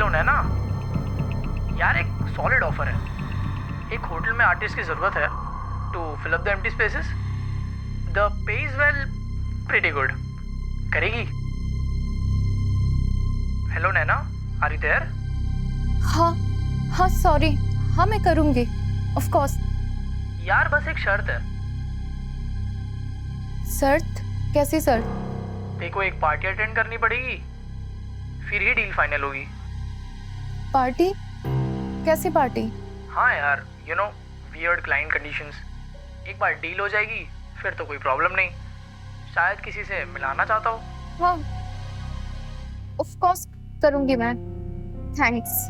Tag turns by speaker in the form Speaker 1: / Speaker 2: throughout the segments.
Speaker 1: Hello नैना यार, एक solid offer है। एक होटल में आर्टिस्ट की ज़रूरत है to fill up the empty spaces. The pay is well pretty good. करेगी? Hello Naina, are you there?
Speaker 2: हाँ हाँ सॉरी, हाँ मैं करूँगी ऑफ कोर्स।
Speaker 1: यार बस एक शर्त है।
Speaker 2: शर्त? कैसी शर्त?
Speaker 1: देखो, एक पार्टी अटेंड करनी पड़ेगी, फिर ही डील फाइनल होगी।
Speaker 2: पार्टी? कैसी पार्टी?
Speaker 1: हाँ यार, you know, weird client conditions. एक बार डील हो जाएगी फिर तो कोई प्रॉब्लम नहीं। शायद किसी से मिलाना चाहता हो।
Speaker 2: हाँ ऑफ कोर्स करूँगी मैं। Thanks.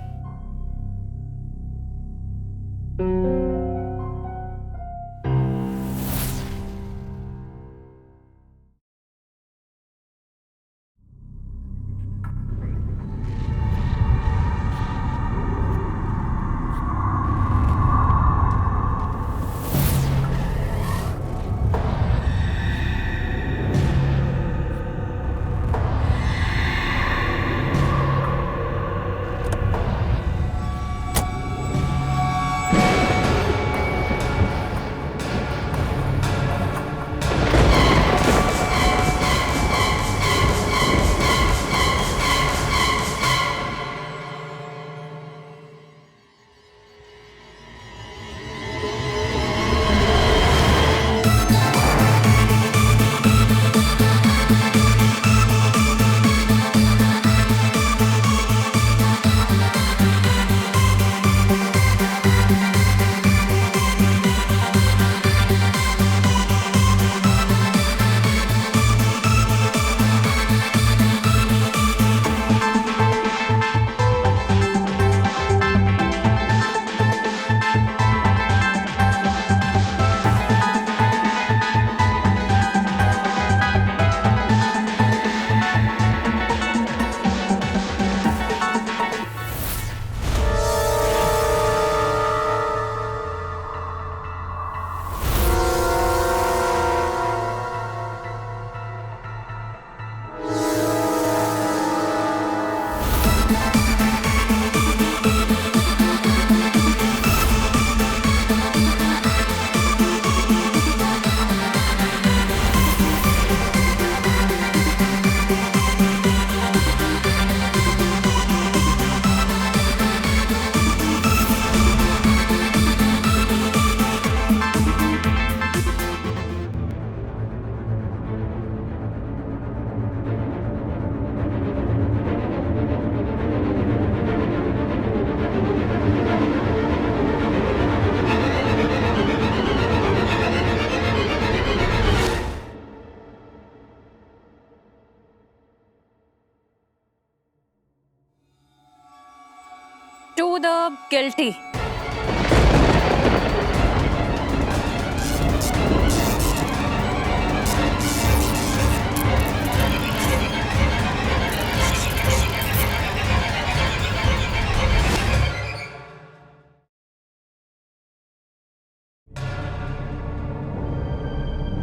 Speaker 3: To the guilty.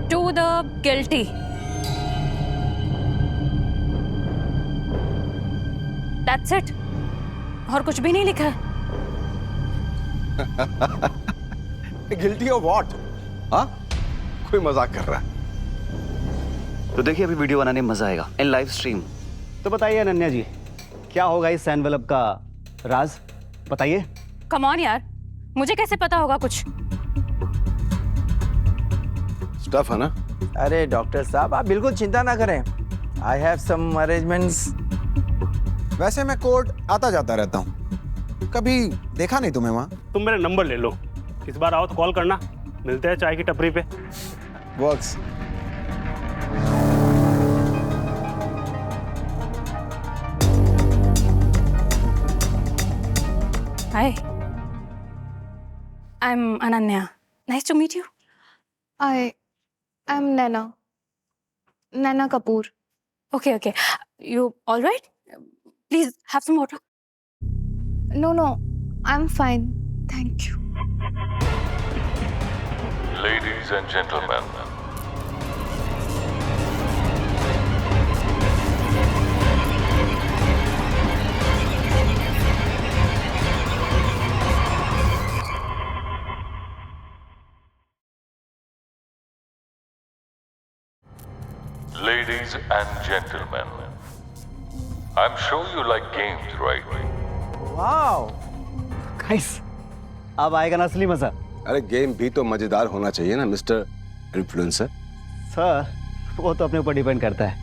Speaker 3: To the guilty. That's it. और कुछ भी नहीं लिखा है।
Speaker 4: Guilty of what? हाँ, कोई मजाक कर रहा है।
Speaker 5: तो देखिए, अभी वीडियो बनाने में मजा आएगा इन लाइव स्ट्रीम।
Speaker 6: तो बताइए अनन्या जी, क्या होगा इस एनवेलप का राज? बताइए।
Speaker 3: कम ऑन यार, मुझे कैसे पता होगा कुछ?
Speaker 4: स्टफ है ना?
Speaker 7: अरे डॉक्टर साहब, आप बिल्कुल चिंता ना करें। I have some arrangements.
Speaker 4: वैसे मैं कोर्ट आता जाता रहता हूँ, कभी देखा नहीं तुम्हें वहाँ।
Speaker 8: तुम मेरा नंबर ले लो, इस बार आओ तो कॉल करना, मिलते हैं चाय की टपरी पे।
Speaker 4: Works.
Speaker 3: Hi, I'm Ananya. Nice to meet you.
Speaker 2: I'm Naina Kapoor.
Speaker 3: Okay. You all right? Please have some water.
Speaker 2: No, I'm fine. Thank you.
Speaker 9: Ladies and gentlemen, Ladies and gentlemen, I'm sure you like games, right?
Speaker 7: Wow,
Speaker 6: guys अब आएगा ना असली मजा।
Speaker 10: अरे game भी तो मजेदार होना चाहिए ना मिस्टर इन्फ्लुएंसर।
Speaker 6: सर वो तो अपने ऊपर डिपेंड करता है,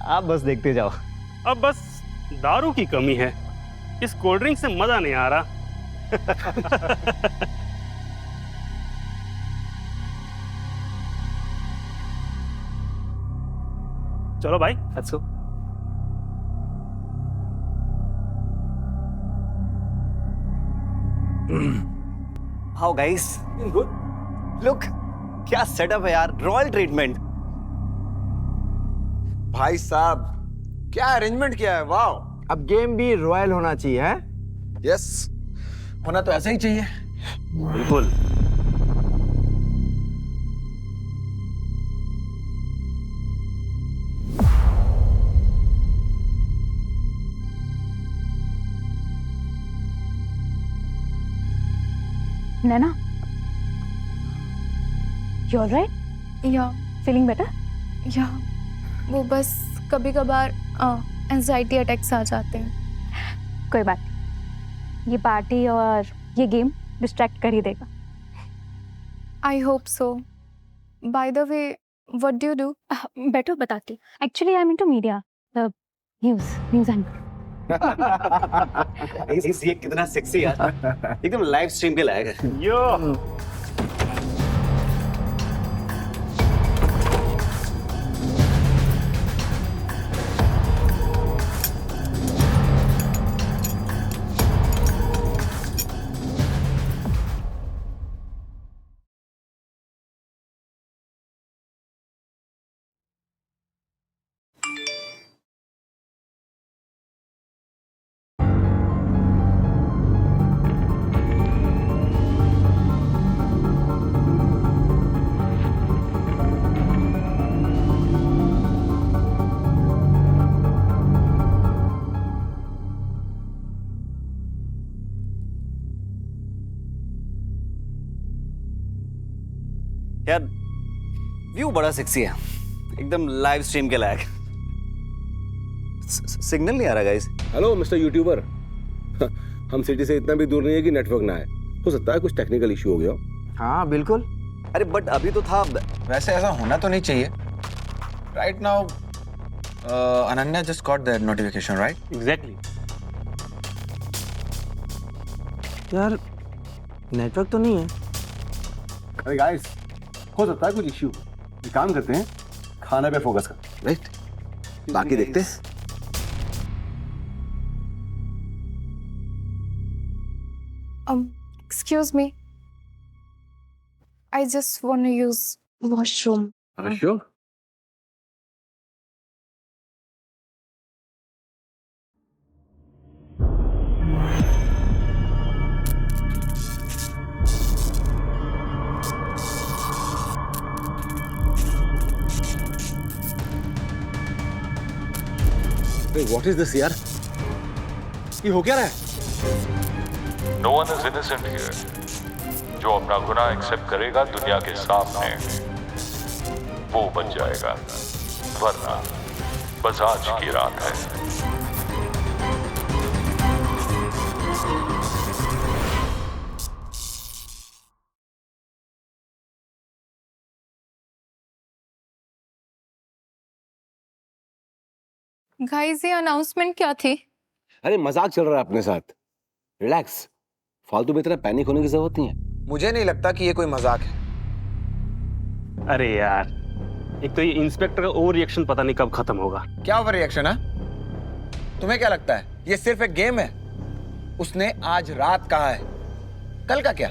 Speaker 6: आप बस देखते जाओ।
Speaker 8: अब बस दारू की कमी है, इस कोल्ड ड्रिंक से मजा नहीं आ रहा। चलो भाई,
Speaker 6: let's go. How guys? Good. Look क्या सेटअप है यार, रॉयल ट्रीटमेंट।
Speaker 4: भाई साहब क्या अरेंजमेंट किया है, वाह।
Speaker 7: अब गेम भी रॉयल होना चाहिए है?
Speaker 4: यस, होना तो ऐसा ही चाहिए।
Speaker 8: बिल्कुल।
Speaker 3: नैना, you all right?
Speaker 2: या
Speaker 3: Feeling better?
Speaker 2: या वो बस कभी कभार एंजाइटी अटैक्स आ जाते हैं।
Speaker 3: कोई बात नहीं, ये पार्टी और ये गेम डिस्ट्रैक्ट कर ही देगा।
Speaker 2: I hope so. By the way, what do you do?
Speaker 3: बैठो बताती। Actually I am into media, the news anchor.
Speaker 6: ये कितना सेक्सी यार, एकदम लाइव स्ट्रीम के लायक है।
Speaker 8: यो
Speaker 6: यार व्यू बड़ा सेक्सी है, एकदम लाइव स्ट्रीम के लायक। सिग्नल नहीं आ रहा गाइस।
Speaker 10: हेलो मिस्टर यूट्यूबर, हम सिटी से इतना भी दूर नहीं है कि नेटवर्क ना आए। हो सकता है कुछ टेक्निकल इशू हो गया हो।
Speaker 7: हाँ बिल्कुल।
Speaker 6: अरे बट अभी तो था।
Speaker 4: वैसे ऐसा होना तो नहीं चाहिए। Right now Ananya just got that notification, right?
Speaker 8: Exactly.
Speaker 7: यार नेटवर्क तो नहीं है।
Speaker 10: अरे गाइस, हो सकता है कुछ इशू। एक काम करते हैं, खाने पे फोकस कर, राइट? बाकी देखते हैं।
Speaker 2: Excuse me. I just want to use washroom.
Speaker 10: Sure. What is this यार? ये हो क्या रहा है?
Speaker 9: No one is innocent here. जो अपना गुनाह एक्सेप्ट करेगा दुनिया के सामने, वो बच जाएगा, वरना बस आज की रात है।
Speaker 2: गाइस, ये अनाउंसमेंट क्या थी?
Speaker 10: अरे मजाक चल रहा है अपने साथ, रिलैक्स। फालतू में इतना पैनिक होने की जरूरत नहीं है।
Speaker 4: मुझे नहीं लगता कि ये कोई मजाक है।
Speaker 8: अरे यार, एक तो ये इंस्पेक्टर का ओवर रिएक्शन पता नहीं कब खत्म होगा।
Speaker 4: क्या ओवर रिएक्शन है? तुम्हें क्या लगता है ये सिर्फ एक गेम है? उसने आज रात कहा है, कल का क्या?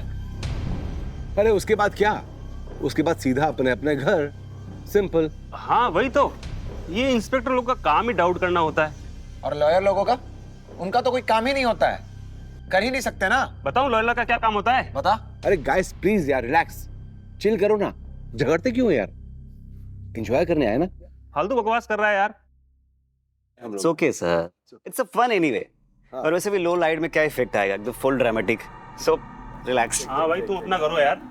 Speaker 10: अरे उसके बाद क्या? उसके बाद सीधा अपने अपने घर, सिंपल।
Speaker 8: हाँ वही तो, ये इंस्पेक्टर लोग का काम ही डाउट करना होता है।
Speaker 4: और लॉयर लोगों का? उनका तो कोई काम ही नहीं होता है, कर ही नहीं सकते ना।
Speaker 8: बताओ लॉयर का क्या काम होता है?
Speaker 4: बता।
Speaker 10: अरे गाइस प्लीज यार, रिलैक्स, चिल करो ना। झगड़ते क्यों है यार? एंजॉय करने आए ना।
Speaker 8: फालतू बकवास कर रहा है यार।
Speaker 6: It's okay sir, it's a fun anyway. और वैसे भी लो लाइट में क्या इफेक्ट आएगा, एकदम फुल ड्रामेटिक। So relax.
Speaker 8: हाँ भाई, तुम अपना करो यार।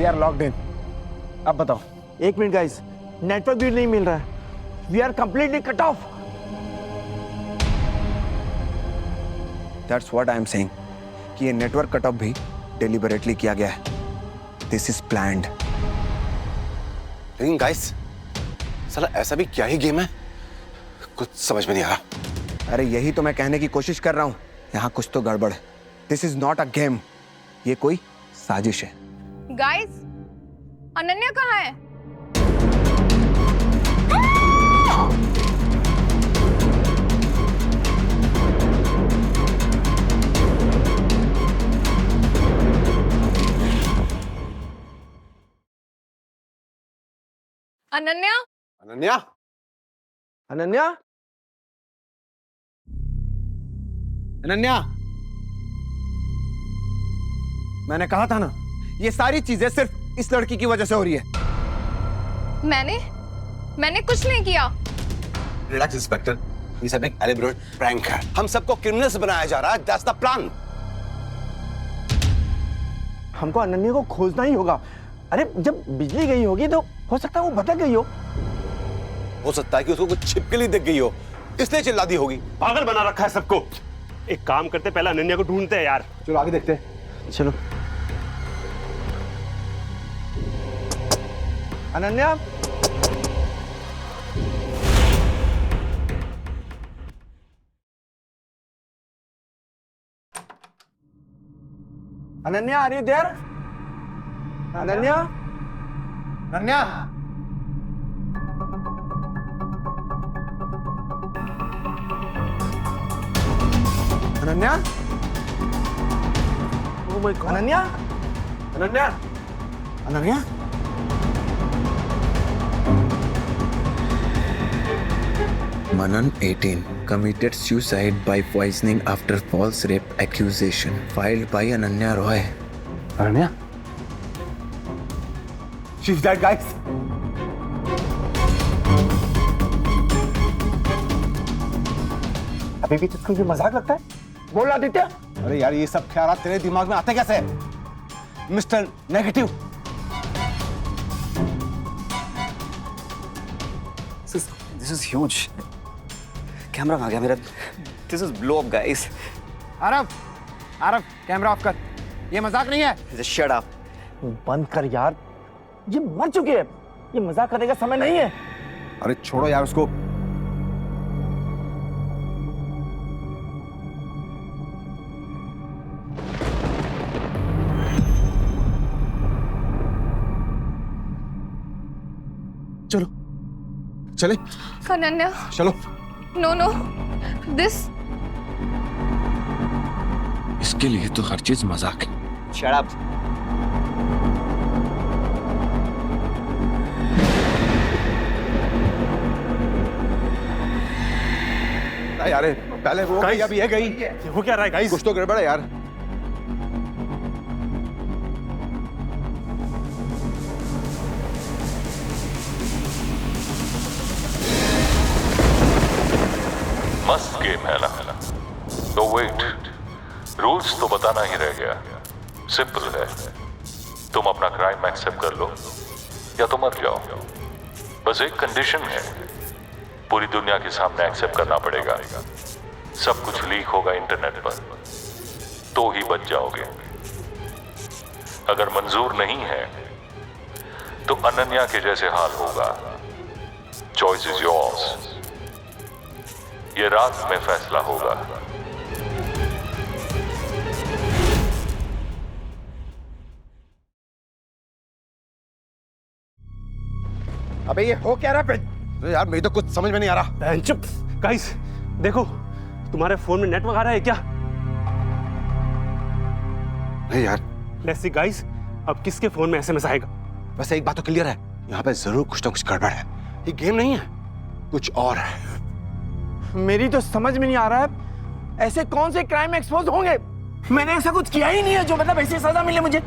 Speaker 10: We are locked in. अब बताओ।
Speaker 7: एक मिनट गाइस, नेटवर्क भी नहीं मिल रहा है। We are completely cut off.
Speaker 4: That's what I am saying कि ये नेटवर्क कट ऑफ भी डिलिबरेटली किया गया है। This is planned.
Speaker 10: लेकिन गाइस, साला ऐसा भी क्या ही गेम है, कुछ समझ में नहीं आ रहा।
Speaker 4: अरे यही तो मैं कहने की कोशिश कर रहा हूं, यहाँ कुछ तो गड़बड़ है। This is not a game, ये कोई साजिश है।
Speaker 2: गाइस, अनन्या कहाँ है? अनन्या?
Speaker 10: अनन्या,
Speaker 7: अनन्या,
Speaker 4: अनन्या, मैंने कहा था ना, ये सारी चीजें सिर्फ इस लड़की की वजह से हो रही है।
Speaker 2: मैंने कुछ नहीं किया।
Speaker 10: रिलैक्स इंस्पेक्टर, ये सब एक एलिब्रेट प्रैंक है। हम सबको क्रिमिनल्स बनाया जा रहा है। That's the plan.
Speaker 7: हमको अनन्या को खोजना ही होगा। अरे जब बिजली गई होगी तो हो सकता है वो भटक गई हो
Speaker 10: सकता है कि उसको कुछ छिपकली दिख गई हो, इसलिए चिल्ला दी होगी।
Speaker 8: पागल बना रखा है सबको। एक काम करते, पहले अनन्या को ढूंढते हैं यार।
Speaker 10: चलो आगे देखते हैं।
Speaker 7: चलो। Ananya, Ananya, are you there? Ananya,
Speaker 4: Ananya, Ananya,
Speaker 7: oh my God, Ananya,
Speaker 10: Ananya,
Speaker 4: Ananya, Manan 18 committed suicide by poisoning after false rape accusation filed by Ananya Roy.
Speaker 10: Ananya, she's dead guys.
Speaker 7: अभी भी तुझको ये मजाक लगता है? बोल आदित्य।
Speaker 10: अरे यार, ये सब ख्याल तेरे दिमाग में आते कैसे, mister negative?
Speaker 6: This is huge. Camera आ गया मेरा। This is blow up, guys.
Speaker 4: Aarav, Aarav, camera off कर। ये मजाक नहीं है।
Speaker 6: Just shut up.
Speaker 7: बंद कर यार, ये मर चुके हैं। ये मजाक करने का समय नहीं है।
Speaker 10: अरे छोड़ो यार उसको। चलो चले,
Speaker 2: अनन्या,
Speaker 10: चलो।
Speaker 2: No, this.
Speaker 4: इसके लिए तो हर चीज मजाक है।
Speaker 6: Shut up.
Speaker 10: यार पहले वो गई, अभी ये गई।
Speaker 8: हो क्या रहा है गाइस?
Speaker 10: कुछ तो गड़बड़ है यार।
Speaker 9: मस्त गेम है ना? तो वेट, रूल्स तो बताना ही रह गया। सिंपल है, तुम अपना क्राइम एक्सेप्ट कर लो या तो मर जाओ। बस एक कंडीशन है, पूरी दुनिया के सामने एक्सेप्ट करना पड़ेगा। सब कुछ लीक होगा इंटरनेट पर, तो ही बच जाओगे। अगर मंजूर नहीं है तो अनन्या के जैसे हाल होगा। Choice is yours. ये रात में फैसला होगा।
Speaker 10: अबे ये हो क्या रहा है? यार मेरी तो कुछ समझ में नहीं आ रहा।
Speaker 8: चुप गाइस, देखो तुम्हारे फोन में नेटवर्क आ रहा है क्या?
Speaker 10: नहीं यार।
Speaker 8: लेट्स सी गाइस, अब किसके फोन में एसएमएस आएगा?
Speaker 10: वैसे एक बात तो क्लियर है, यहाँ पे जरूर कुछ ना कुछ गड़बड़ है। ये गेम नहीं है, कुछ और है।
Speaker 7: मेरी तो समझ में नहीं आ रहा है, ऐसे कौन से क्राइम एक्सपोज होंगे? मैंने ऐसा कुछ किया ही नहीं है जो मतलब ऐसी सजा मिले मुझे।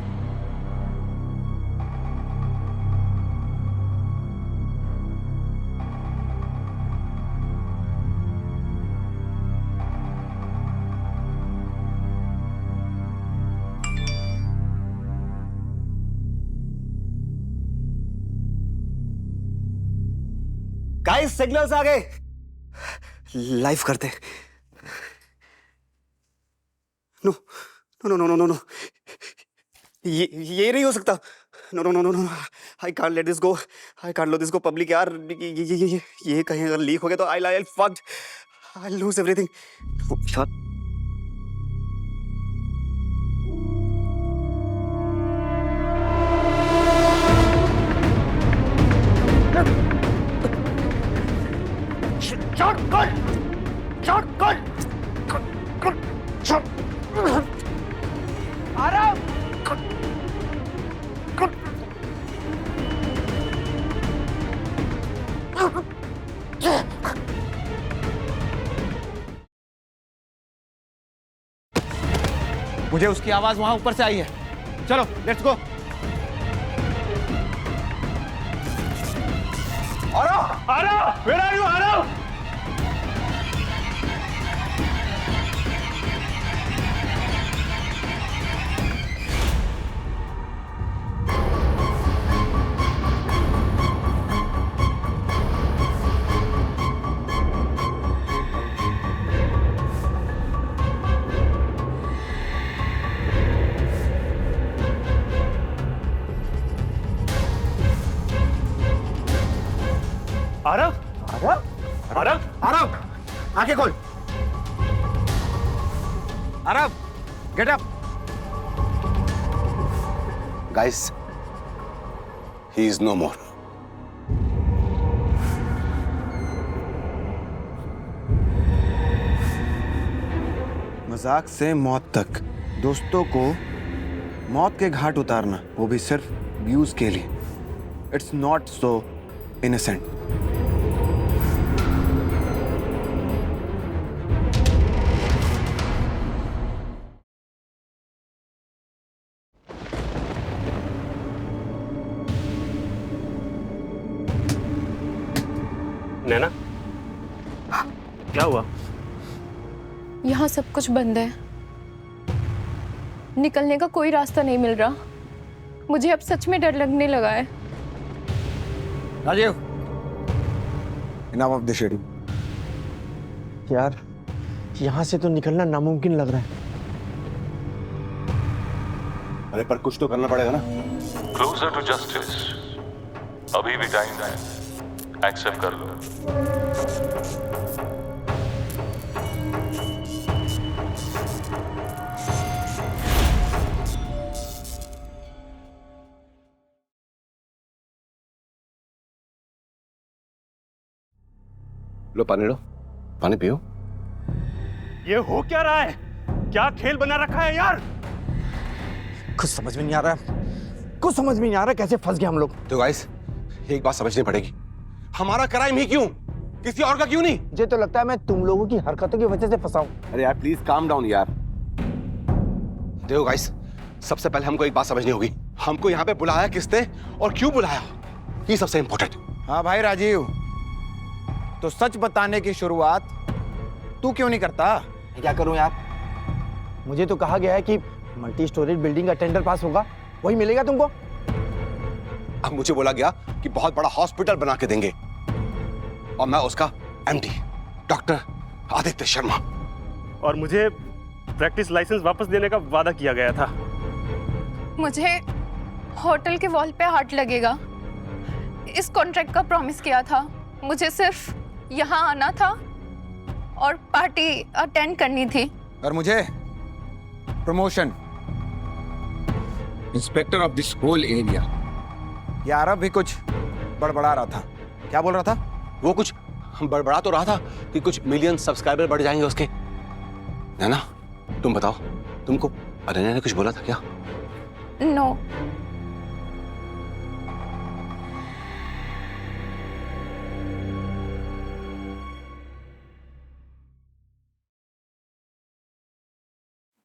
Speaker 6: गाइस सिग्नल्स आ गए, लाइव करते। No no no no no no, ये नहीं हो सकता। No no no no no, I can't let this go, I can't let this go public यार। ये कहीं अगर लीक हो गया तो I fucked, I lose everything यार।
Speaker 7: मुझे उसकी आवाज वहां ऊपर से आई है। चलो let's go.
Speaker 8: Aarav, where are you, Aarav? Aarav,
Speaker 7: Aarav,
Speaker 8: Aarav,
Speaker 7: Aarav, आंखें खोल। Aarav, get up.
Speaker 10: Guys, he is no more.
Speaker 4: मजाक से मौत तक, दोस्तों को मौत के घाट उतारना, वो भी सिर्फ व्यूज के लिए। It's not so innocent.
Speaker 8: Naina, क्या हुआ?
Speaker 2: यहाँ सब कुछ बंद है, निकलने का कोई रास्ता नहीं मिल रहा। मुझे अब सच में डर लगने लगा है।
Speaker 7: Rajiv,
Speaker 4: enough of the schedule.
Speaker 7: यार यहाँ से तो निकलना नामुमकिन लग रहा है।
Speaker 10: अरे पर कुछ तो करना पड़ेगा ना।
Speaker 9: क्लोजर टू जस्टिस, अभी भी टाइम है, एक्सेप्ट कर लो।
Speaker 10: लो पानी लो, पानी पियो।
Speaker 8: ये हो क्या रहा है? क्या खेल बना रखा है यार?
Speaker 7: कुछ समझ में नहीं आ रहा है, कुछ समझ में नहीं आ रहा कैसे फंस गए हम लोग।
Speaker 10: तो गाइस, एक बात समझनी पड़ेगी, हमारा क्राइम ही क्यों, किसी और का क्यों नहीं?
Speaker 7: मुझे तो लगता है मैं तुम लोगों की हरकतों की वजह से फंसा हूं।
Speaker 10: अरे यार प्लीज काम डाउन यार। देखो गाइस, सबसे पहले हमको एक बात समझनी होगी, हमको यहाँ पे बुलाया किसने और क्यों बुलाया, ये सबसे इंपॉर्टेंट।
Speaker 7: हाँ भाई राजीव, तो सच बताने की शुरुआत तू क्यों नहीं करता? क्या करूं यार, मुझे तो कहा गया है कि मल्टी स्टोरेज बिल्डिंग का टेंडर पास होगा, वही मिलेगा तुमको।
Speaker 10: अब मुझे बोला गया कि बहुत बड़ा हॉस्पिटल बना के देंगे और मैं उसका एमडी डॉक्टर आदित्य शर्मा।
Speaker 8: और मुझे प्रैक्टिस लाइसेंस वापस देने का वादा किया गया था।
Speaker 2: मुझे होटल के वॉल पे हार्ट लगेगा, इस कॉन्ट्रैक्ट का प्रॉमिस किया था। मुझे सिर्फ यहाँ आना था और पार्टी अटेंड करनी थी।
Speaker 7: और मुझे promotion, inspector of this whole area. यार अब भी कुछ बड़बड़ा रहा था, क्या बोल रहा था?
Speaker 10: वो कुछ बड़बड़ा तो रहा था कि कुछ मिलियन सब्सक्राइबर बढ़ जाएंगे उसके। है ना, तुम बताओ, तुमको अनन्या ने कुछ बोला था क्या?
Speaker 2: नो।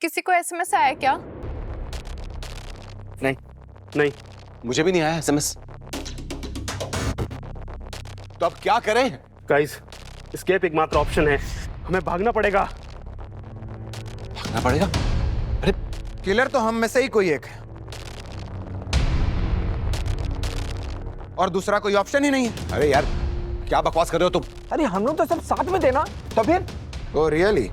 Speaker 2: किसी को एसएमएस आया क्या?
Speaker 10: नहीं
Speaker 8: नहीं,
Speaker 10: मुझे भी नहीं आया एसएमएस। तो अब क्या करें?
Speaker 8: गाइस, एस्केप एकमात्र ऑप्शन है, हमें भागना पड़ेगा।
Speaker 10: भागना पड़ेगा? अरे
Speaker 7: किलर तो हम में से ही कोई एक है, और दूसरा कोई ऑप्शन ही नहीं है।
Speaker 10: अरे यार, क्या बकवास कर रहे हो तुम?
Speaker 7: अरे हम लोग तो सब साथ में थे ना, तो फिर?
Speaker 4: Oh really?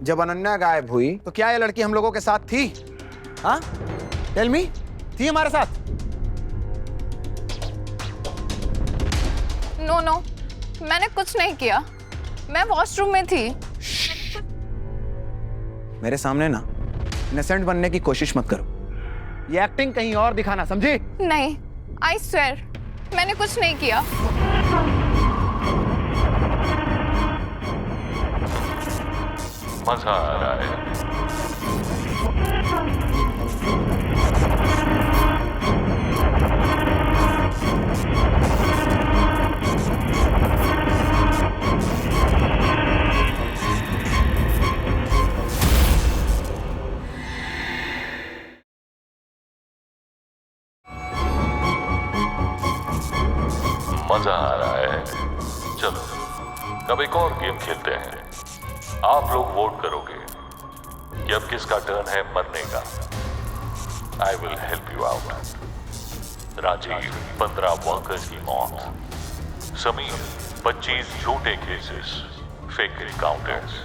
Speaker 4: जब अनन्या गायब हुई तो क्या ये लड़की हम लोगों के साथ थी? हाँ, टेल मी, थी हमारे साथ?
Speaker 2: नो नो, मैंने कुछ नहीं किया, मैं वॉशरूम में थी।
Speaker 4: मेरे सामने ना इनोसेंट बनने की कोशिश मत करो, ये एक्टिंग कहीं और दिखाना, समझी?
Speaker 2: नहीं, आई स्वेयर मैंने कुछ नहीं किया।
Speaker 9: मजा आ रहा है। मजा आ रहा है। चलो अब एक और गेम खेलते हैं। आप लोग वोट करोगे कि अब किसका टर्न है मरने का। I will help you out. Rajiv 15 workers की मौत, समीर 25 झूठे केसेस, फेक एनकाउंटर्स,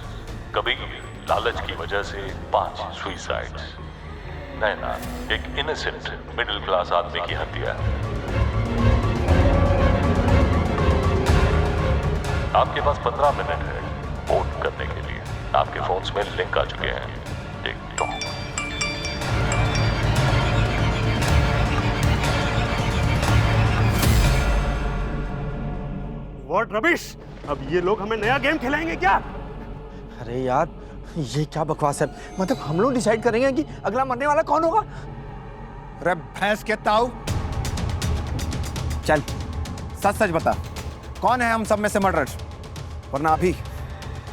Speaker 9: कबीर लालच की वजह से 5 सुइसाइड्स, नैना एक इनोसेंट मिडिल क्लास आदमी की हत्या। आपके पास 15 मिनट है वोट करने के लिए। आपके फोन्स में लिंक आ चुके हैं, देख लो।
Speaker 8: व्हाट रबिश, अब ये लोग हमें नया गेम खिलाएंगे क्या?
Speaker 7: अरे यार, ये क्या बकवास है? मतलब हम लोग डिसाइड करेंगे कि अगला मरने वाला कौन होगा?
Speaker 4: अरे भैंस के ताऊ, चल सच सच बता, कौन है हम सब में से मर्डर? वरना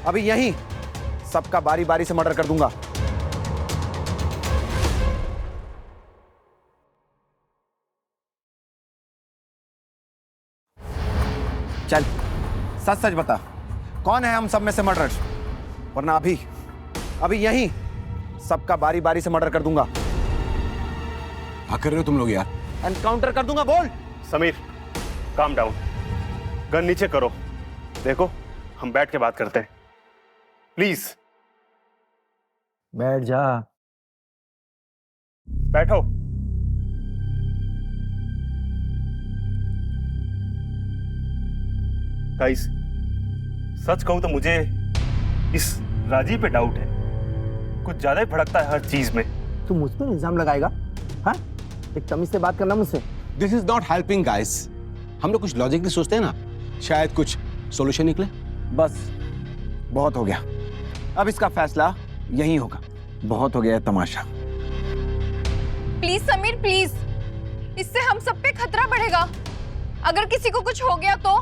Speaker 4: अभी यही सबका बारी बारी से मर्डर कर दूंगा। चल सच सच बता, कौन है हम सब में से मर्डर? वरना अभी यही सबका बारी बारी से मर्डर कर दूंगा।
Speaker 10: क्या कर रहे हो तुम लोग यार?
Speaker 4: एनकाउंटर कर दूंगा, बोल।
Speaker 8: समीर, काम डाउन, गन नीचे करो। देखो, हम बैठ के बात करते हैं, प्लीज।
Speaker 7: बैठ जा।
Speaker 8: बैठो। गाइस, सच कहूं तो मुझे इस राजीव पे डाउट है। कुछ ज्यादा ही भड़कता है हर चीज में।
Speaker 7: तू मुझ पर इल्जाम लगाएगा? हाँ, एक तमीज से बात करना मुझसे।
Speaker 10: This is not helping guys. हम लोग कुछ लॉजिकली सोचते हैं ना, शायद कुछ सॉल्यूशन निकले।
Speaker 4: बस बहुत हो गया, अब इसका फैसला यही होगा। बहुत हो गया है तमाशा।
Speaker 2: प्लीज समीर प्लीज, इससे हम सब पे खतरा बढ़ेगा। अगर किसी को कुछ हो गया तो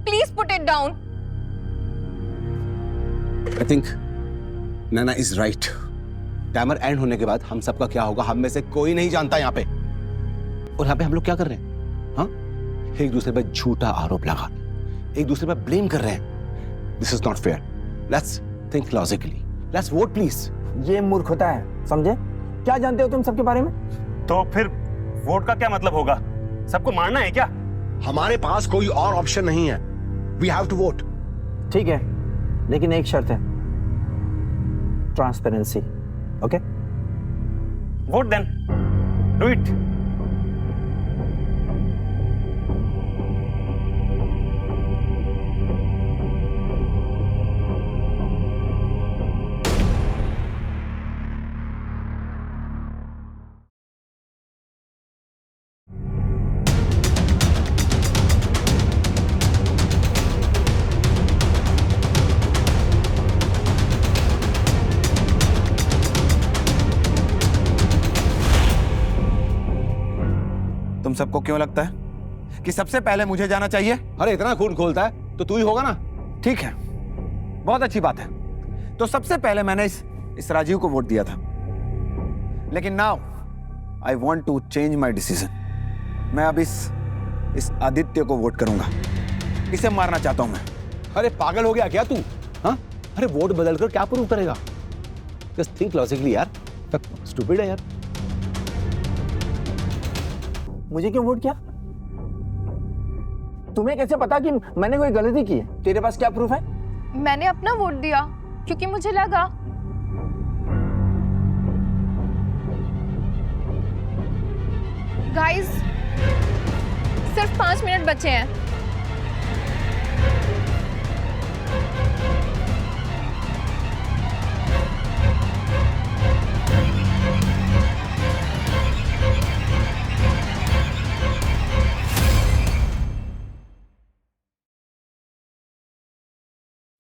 Speaker 2: please put it down.
Speaker 10: I think Naina is right. Timer and होने के बाद हम सबका क्या होगा हम में से कोई नहीं जानता यहाँ पे। और यहाँ पे हम लोग क्या कर रहे हैं? हाँ, एक दूसरे पे झूठा आरोप लगा, एक दूसरे पे ब्लेम कर रहे हैं। This is not fair. Let's think logically. Let's vote please.
Speaker 7: ये मूर्ख होता है, समझे? क्या जानते हो तुम सबके बारे में?
Speaker 8: तो फिर वोट का क्या मतलब होगा? सबको मारना है क्या?
Speaker 10: हमारे पास कोई और ऑप्शन नहीं है। We have to vote.
Speaker 7: ठीक है, लेकिन एक शर्त है, transparency. Okay?
Speaker 8: Vote then, do it.
Speaker 4: तुम सबको क्यों लगता है कि सबसे पहले मुझे जाना चाहिए?
Speaker 10: अरे इतना खून खोलता है तो तू ही होगा ना।
Speaker 4: ठीक है, बहुत अच्छी बात है। तो सबसे पहले मैंने इस राजीव को वोट दिया था, लेकिन now I want to change my decision. मैं अब इस आदित्य को वोट करूंगा। इसे मारना चाहता हूं मैं।
Speaker 10: अरे पागल हो गया क्या तू? हाँ, अरे वोट बदलकर क्या प्रूव करेगा? जस्ट थिंक लॉजिकली यार। स्टूपिड है यार।
Speaker 7: मुझे क्यों वोट किया? तुम्हें कैसे पता कि मैंने कोई गलती की है? तेरे पास क्या प्रूफ है?
Speaker 2: मैंने अपना वोट दिया क्योंकि मुझे लगा। गाइस, सिर्फ 5 मिनट बचे हैं।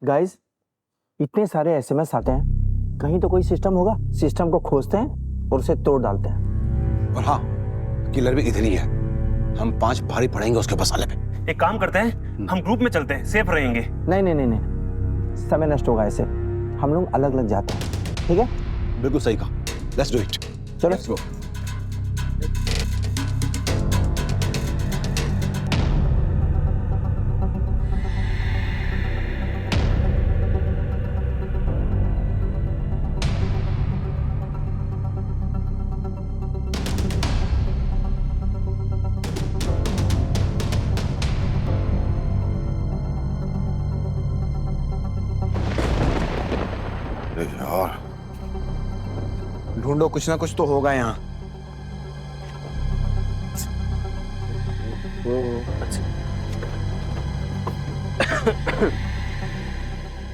Speaker 7: गाइस, इतने सारे एसएमएस आते हैं, कहीं तो कोई सिस्टम होगा। सिस्टम को खोजते हैं और उसे तोड़ डालते हैं।
Speaker 10: और हाँ, किलर भी इधर ही है। हम 5 भारी पड़ेंगे उसके मसाले पे।
Speaker 8: एक काम करते हैं, हम ग्रुप में चलते हैं, सेफ रहेंगे।
Speaker 7: नहीं, समय नष्ट होगा ऐसे। हम लोग अलग अलग जाते हैं, ठीक है?
Speaker 10: बिल्कुल सही कहा। Let's do it.
Speaker 7: चलो।
Speaker 10: Let's go.
Speaker 4: यार, ढूंढो, कुछ ना कुछ तो होगा यहाँ।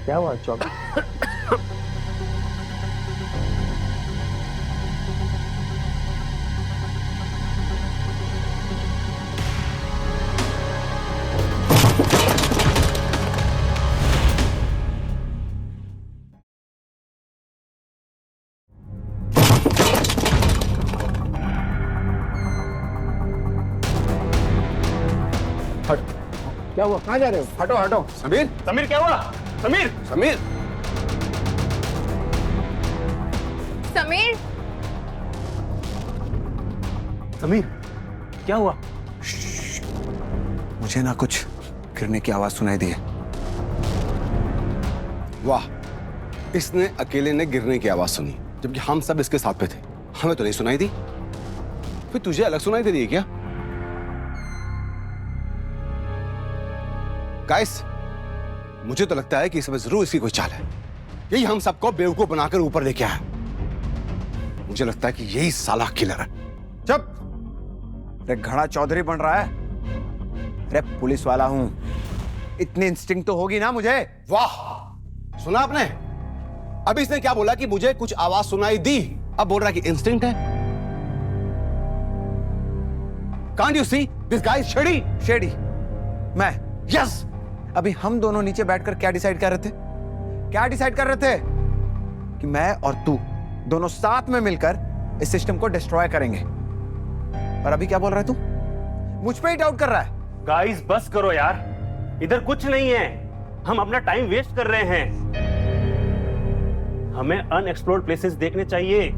Speaker 7: क्या हुआ चौक? क्या हुआ? कहाँ जा रहे हो?
Speaker 4: हटो हटो।
Speaker 10: समीर,
Speaker 8: समीर क्या हुआ? समीर!
Speaker 10: समीर,
Speaker 2: समीर,
Speaker 8: समीर, क्या हुआ?
Speaker 4: मुझे ना कुछ गिरने की आवाज सुनाई दी है।
Speaker 10: वाह, इसने अकेले ने गिरने की आवाज सुनी, जबकि हम सब इसके साथ पे थे। हमें तो नहीं सुनाई दी। फिर तुझे अलग सुनाई दे रही है क्या? गाइस, मुझे तो लगता है कि इसमें जरूर इसकी कोई चाल है। यही हम सबको बेवकूफ बनाकर ऊपर लेके आया। मुझे लगता है कि यही साला किलर है।
Speaker 4: चुप! अरे घड़ा चौधरी बन रहा है। अरे पुलिस वाला हूं, इतनी इंस्टिंक्ट तो होगी ना मुझे।
Speaker 10: वाह, सुना आपने? अभी इसने क्या बोला कि मुझे कुछ आवाज सुनाई दी, अब बोल रहा है कि इंस्टिंक्ट है। Can't you see this guy is shady?
Speaker 4: Shady? मैं?
Speaker 10: यस।
Speaker 4: अभी हम दोनों नीचे बैठकर क्या डिसाइड कर रहे थे? क्या डिसाइड कर रहे थे? कि मैं और तू दोनों साथ में मिलकर इस सिस्टम को डिस्ट्रॉय करेंगे। और अभी क्या बोल रहा है तू? मुझ पे ही डाउट कर रहा है।
Speaker 8: गाइस बस करो यार, इधर कुछ नहीं है। हम अपना टाइम वेस्ट कर रहे हैं। हमें अनएक्सप्लोर्ड प्लेसेस देखने चाहिए।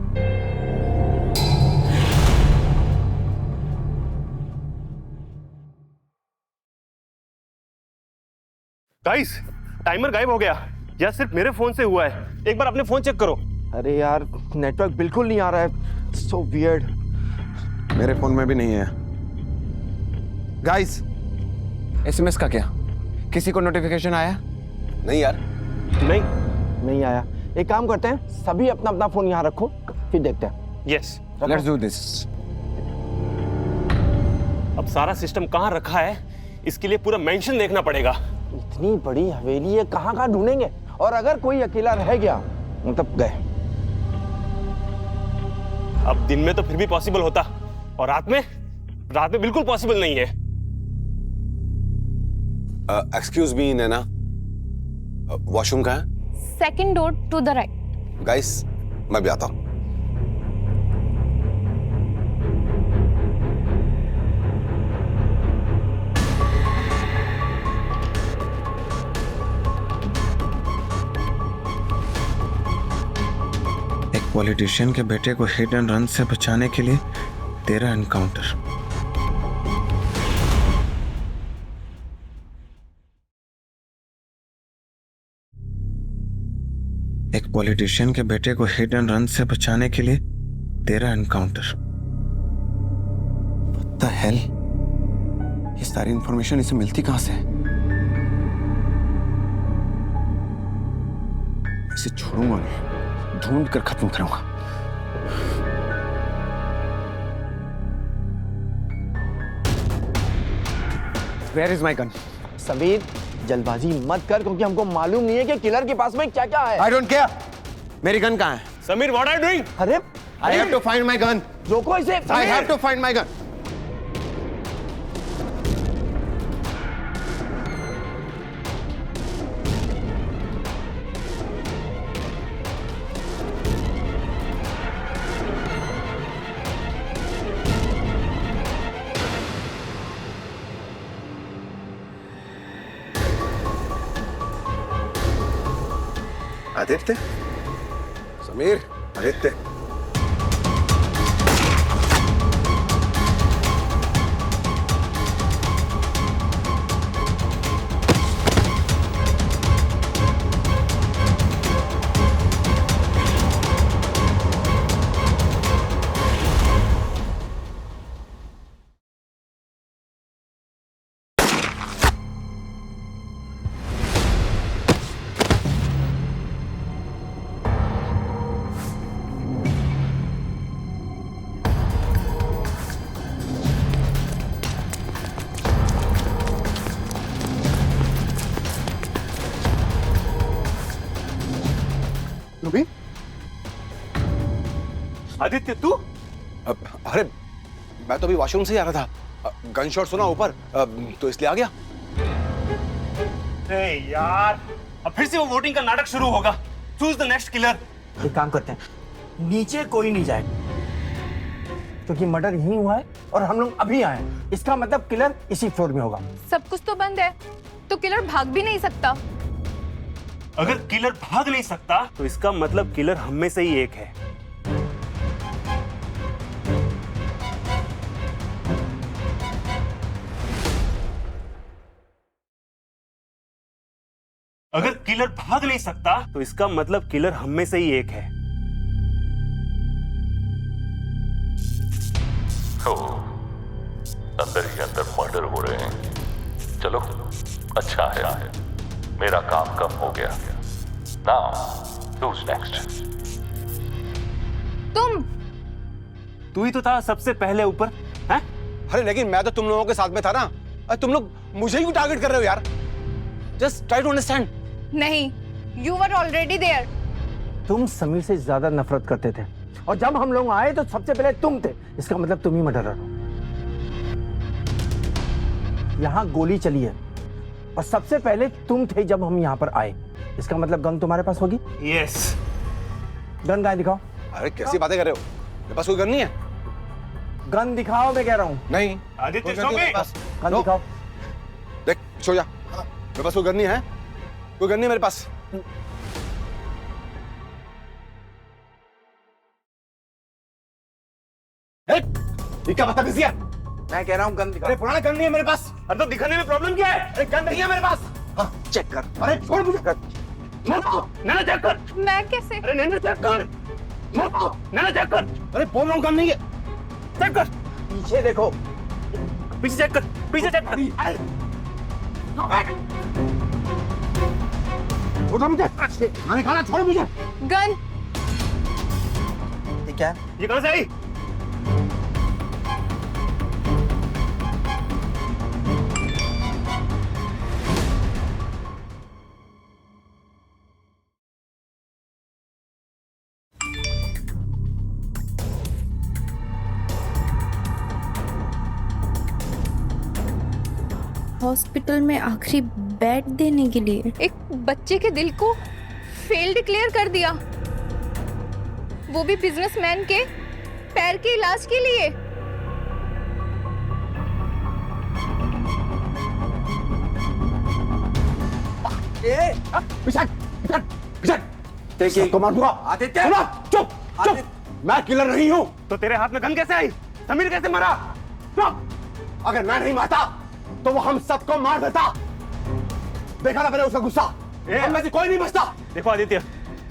Speaker 8: गाइस, टाइमर गायब हो गया। यह सिर्फ मेरे फोन से हुआ है। एक बार अपने फोन चेक करो।
Speaker 7: अरे यार, नेटवर्क बिल्कुल नहीं आ रहा है। So weird.
Speaker 4: मेरे फोन में भी नहीं है। गाइस, एसएमएस का क्या? किसी को नोटिफिकेशन आया?
Speaker 10: नहीं यार,
Speaker 7: नहीं आया। एक काम करते हैं, सभी अपना अपना फोन यहाँ रखो, फिर देखते हैं।
Speaker 8: Yes,
Speaker 4: let's do this.
Speaker 8: अब सारा सिस्टम कहाँ रखा है, इसके लिए पूरा मेंशन देखना पड़ेगा।
Speaker 7: इतनी बड़ी हवेली है, कहाँ कहाँ ढूंढेंगे? और अगर कोई अकेला रह गया मतलब गए।
Speaker 8: अब दिन में तो फिर भी पॉसिबल होता, और रात में बिल्कुल पॉसिबल नहीं है।
Speaker 10: एक्सक्यूज मी नैना, वॉशरूम कहाँ है?
Speaker 2: Second door to the right.
Speaker 10: Guys, मैं भी आता हूँ।
Speaker 4: एक पॉलिटिशियन के बेटे को हिट एंड रन से बचाने के लिए 13 एनकाउंटर। एक पॉलिटिशियन के बेटे को हिट एंड रन से बचाने के लिए 13 एनकाउंटर। What the hell? ये सारी इंफॉर्मेशन इसे मिलती कहां से? इसे छोड़ूंगा नहीं, ढूंढ कर खत्म करूंगा। Where is my gun?
Speaker 7: Sameer, जल्दबाजी मत कर क्योंकि हमको मालूम नहीं है कि किलर के पास में क्या क्या है।
Speaker 4: I don't care. मेरी गन कहाँ है?
Speaker 8: Sameer, what are you doing?
Speaker 7: अरे
Speaker 4: I have to find my gun.
Speaker 7: रोको इसे।
Speaker 4: I have to find my gun. Aditya, Sameer, Aditya.
Speaker 10: Ruby,
Speaker 8: Aditya, तू?
Speaker 10: अरे मैं तो अभी वॉशरूम से ही आ रहा था, गन शॉट सुना ऊपर, तो इसलिए आ गया।
Speaker 8: अरे यार, अब फिर से वो वोटिंग का नाटक शुरू होगा। Choose the next killer.
Speaker 7: एक काम करते हैं, नीचे कोई नहीं जाए क्योंकि मर्डर यहीं हुआ है और हम लोग अभी आए हैं। इसका मतलब किलर इसी फ्लोर में होगा।
Speaker 2: सब कुछ तो बंद है, तो किलर भाग भी नहीं सकता।
Speaker 8: अगर किलर भाग नहीं सकता तो इसका मतलब किलर हम में से ही एक है। अगर किलर भाग नहीं सकता तो इसका मतलब किलर हम में से ही एक है।
Speaker 9: अंदर ही अंदर मर्डर हो रहे हैं। चलो, अच्छा है, मेरा काम कम हो गया। Now who's next?
Speaker 8: तू ही तो था सबसे पहले ऊपर, हैं?
Speaker 10: अरे लेकिन मैं तो तुम लोगों के साथ में था ना। अरे तुम लोग मुझे ही टारगेट कर रहे हो यार। Just try to understand.
Speaker 2: नहीं, यू वर ऑलरेडी देयर।
Speaker 7: तुम समीर से ज्यादा नफरत करते थे और जब हम लोग आए तो सबसे पहले तुम थे। इसका मतलब तुम ही मर्डरर हो। यहाँ गोली चली है और सबसे पहले तुम थे जब हम यहाँ पर आए। इसका मतलब गन तुम्हारे पास होगी।
Speaker 8: यस।
Speaker 7: गन कहाँ दिखाओ।
Speaker 10: अरे कैसी बातें कर रहे हो? मेरे पास कोई गन नहीं है।
Speaker 7: गन दिखाओ, मैं कह रहा हूँ।
Speaker 10: नहीं,
Speaker 8: आदित्य,
Speaker 10: कोई गन नहीं है मेरे पास।
Speaker 7: Gun
Speaker 10: no.
Speaker 7: दिखाओ।
Speaker 10: देख, सो जा। मेरे पास कोई गन नहीं है, कोई गन नहीं है मेरे पास। ये क्या बदतमीजी है?
Speaker 7: मैं कह रहा हूँ गन दिखाओ।
Speaker 10: अरे पुराना गन नहीं है मेरे पास।
Speaker 8: अरे तो दिखाने में प्रॉब्लम क्या है?
Speaker 10: अरे गन नहीं है मेरे पास। हाँ, चेक कर। अरे छोड़ मुझे।
Speaker 8: नैना चेक कर।
Speaker 2: मैं कैसे?
Speaker 8: अरे नैना चेक कर। नैना चेक कर।
Speaker 10: अरे बोल रहा हूँ गन नहीं है।
Speaker 8: चेक कर।
Speaker 7: पीछे देखो।
Speaker 8: पीछे चेक कर। पीछे चेक कर।
Speaker 10: छोड़ मुझे। मैंने कहा छोड़ मुझे।
Speaker 2: गन।
Speaker 7: ये क्या है?
Speaker 8: ये कहां से आई?
Speaker 3: हॉस्पिटल में आखिरी बेड देने के लिए।
Speaker 2: एक बच्चे के दिल को फेल डिक्लेयर कर दिया, वो भी बिजनेसमैन के पैर के इलाज के लिए।
Speaker 10: सबको मार दूंगा।
Speaker 7: आदित्य,
Speaker 10: चुप चुप। मैं किलर नहीं हूँ।
Speaker 8: तो तेरे हाथ में गन कैसे आई? समीर कैसे मरा?
Speaker 10: चुप। अगर मैं नहीं मारता तो वो हम सबको मार देता। देखा ना मैंने उसका गुस्सा। हम में से कोई नहीं बचता।
Speaker 8: देखो आदित्य,